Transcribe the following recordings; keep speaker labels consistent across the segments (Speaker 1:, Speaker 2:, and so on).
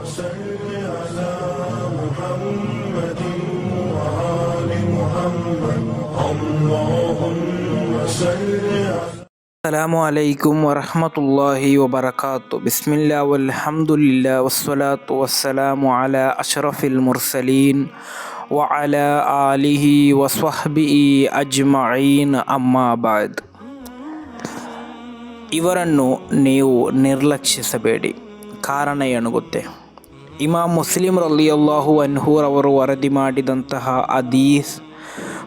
Speaker 1: صل على محمد وآل محمد اللهم صل على
Speaker 2: ಅಸ್ಸಲಾಮು ಅಲೈಕುಂ ವರಹಮತುಲ್ಲಾಹಿ ವಬರಕಾತು. ಬಿಸ್ಮಿಲ್ಲಾ ವಲ್ಹಮ್ದುಲಿಲ್ಲಾ ವಸ್ಸಲಾತು ವಸ್ಸಲಾಮು ಅಲಾ ಅಶ್ರಫಿಲ್ ಮುರ್ಸಲೀನ್ ವ ಅಲಾ ಆಲಿಹಿ ವಸ್ವಹ್ಬಿಹಿ ಅಜ್ಮഈನ್ ಅಮ್ಮಾ ಬಾದ್. ಇವರನ್ನು ನೀವು ನಿರ್ಲಕ್ಷಿಸಬೇಡಿ. ಕಾರಣ ಏನುಗುತ್ತೆ? ಇಮಾಮ್ ಮುಸ್ಲಿಮ್ ರಲಿಯಲ್ಲಾಹು ಅನ್ಹುರವರು ವರದಿ ಮಾಡಿದಂತಹ ಹದೀಸ್,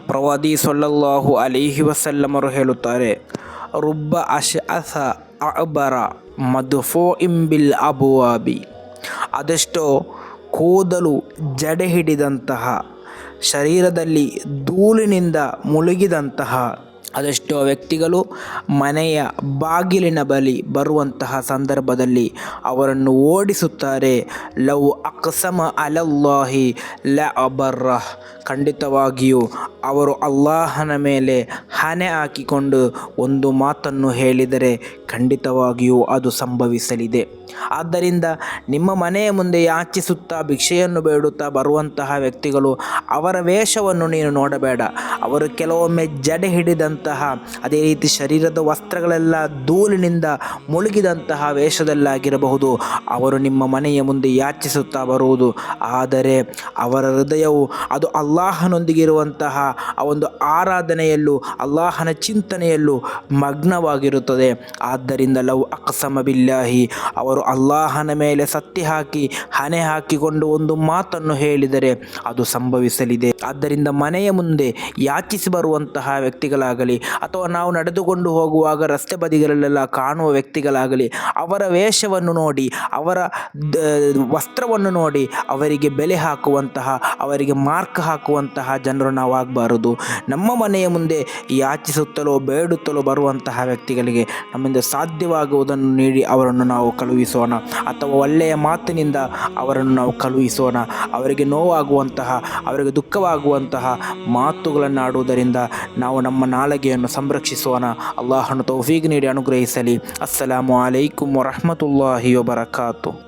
Speaker 2: ಪ್ರವಾದಿ ಸಲ್ಲಲ್ಲಾಹು ಅಲೈಹಿ ವಸಲ್ಲಮರು ಹೇಳುತ್ತಾರೆ, ರುಬ್ಬ ಅಶ್ಅಸ ಅಅಬರ ಮದ್ಫೂಇಂ ಬಿಲ್ ಅಬ್ವಾಬಿ. ಅದೆಷ್ಟೋ ಕೂದಲು ಜಡೆ ಹಿಡಿದಂತಹ, ಶರೀರದಲ್ಲಿ ಧೂಳಿನಿಂದ ಮುಳುಗಿದಂತಹ ಅದೆಷ್ಟೋ ವ್ಯಕ್ತಿಗಳು ಮನೆಯ ಬಾಗಿಲಿನ ಬಳಿ ಬರುವಂತಹ ಸಂದರ್ಭದಲ್ಲಿ ಅವರನ್ನು ಓಡಿಸುತ್ತಾರೆ. ಲವ್ ಅಕ್ಸಮ ಅಲಲ್ಲಾಹಿ ಲ ಅಬರ್ರ. ಖಂಡಿತವಾಗಿಯೂ ಅವರು ಅಲ್ಲಾಹನ ಮೇಲೆ ಹಣೆ ಹಾಕಿಕೊಂಡು ಒಂದು ಮಾತನ್ನು ಹೇಳಿದರೆ ಖಂಡಿತವಾಗಿಯೂ ಅದು ಸಂಭವಿಸಲಿದೆ. ಆದ್ದರಿಂದ ನಿಮ್ಮ ಮನೆಯ ಮುಂದೆ ಯಾಚಿಸುತ್ತಾ ಭಿಕ್ಷೆಯನ್ನು ಬೇಡುತ್ತಾ ಬರುವಂತಹ ವ್ಯಕ್ತಿಗಳು, ಅವರ ವೇಷವನ್ನು ನೀನು ನೋಡಬೇಡ. ಅವರು ಕೆಲವೊಮ್ಮೆ ಜಡೆ ಹಿಡಿದಂತಹ, ಅದೇ ರೀತಿ ಶರೀರದ ವಸ್ತ್ರಗಳೆಲ್ಲ ಧೂಳಿನಿಂದ ಮುಳುಗಿದಂತಹ ವೇಷದಲ್ಲಾಗಿರಬಹುದು ಅವರು ನಿಮ್ಮ ಮನೆಯ ಮುಂದೆ ಯಾಚಿಸುತ್ತಾ ಬರುವುದು. ಆದರೆ ಅವರ ಹೃದಯವು ಅದು ಅಲ್ಲಾಹನೊಂದಿಗಿರುವಂತಹ ಆ ಒಂದು ಆರಾಧನೆಯಲ್ಲೂ ಅಲ್ಲಾಹನ ಚಿಂತನೆಯಲ್ಲೂ ಮಗ್ನವಾಗಿರುತ್ತದೆ. ಆದ್ದರಿಂದ ಲವ್ ಅಕ್ಸಮ ಬಿಲ್ಲಾಹಿ, ಅವರು ಅಲ್ಲಾಹನ ಮೇಲೆ ಸತ್ಯ ಹಾಕಿ ಹಣೆ ಹಾಕಿಕೊಂಡು ಒಂದು ಮಾತನ್ನು ಹೇಳಿದರೆ ಅದು ಸಂಭವಿಸಲಿದೆ. ಆದ್ದರಿಂದ ಮನೆಯ ಮುಂದೆ ಯಾಚಿಸಿ ಬರುವಂತಹ ವ್ಯಕ್ತಿಗಳಾಗಲಿ ಅಥವಾ ನಾವು ನಡೆದುಕೊಂಡು ಹೋಗುವಾಗ ರಸ್ತೆ ಬದಿಗಳಲ್ಲೆಲ್ಲ ಕಾಣುವ ವ್ಯಕ್ತಿಗಳಾಗಲಿ, ಅವರ ವೇಷವನ್ನು ನೋಡಿ, ಅವರ ವಸ್ತ್ರವನ್ನು ನೋಡಿ ಅವರಿಗೆ ಬೆಲೆ ಹಾಕುವಂತಹ, ಅವರಿಗೆ ಮಾರ್ಕ್ ಹಾಕುವಂತಹ ಜನರು ನಾವು ಆಗಬಾರದು. ನಮ್ಮ ಮನೆಯ ಮುಂದೆ ಯಾಚಿಸುತ್ತಲೋ ಬೇಡುತ್ತಲೋ ಬರುವಂತಹ ವ್ಯಕ್ತಿಗಳಿಗೆ ನಮ್ಮಿಂದ ಸಾಧ್ಯವಾಗುವುದನ್ನು ನೀಡಿ ಅವರನ್ನು ನಾವು ಕಳುಹಿಸೋಣ, ಅಥವಾ ಒಳ್ಳೆಯ ಮಾತಿನಿಂದ ಅವರನ್ನು ನಾವು ಕಳುಹಿಸೋಣ. ಅವರಿಗೆ ನೋವಾಗುವಂತಹ, ಅವರಿಗೆ ದುಃಖವಾಗುವಂತಹ ಮಾತುಗಳನ್ನಾಡುವುದರಿಂದ ನಾವು ನಮ್ಮ ನಾಲಿಗೆಯನ್ನು ಸಂರಕ್ಷಿಸೋಣ. ಅಲ್ಲಾಹನು ತೌಫೀಕ್ ನೀಡಿ ಅನುಗ್ರಹಿಸಲಿ. ಅಸ್ಸಲಾಮು ಅಲೈಕುಂ ವರಹಮತುಲ್ಲಾಹಿ ವಬರಕಾತು.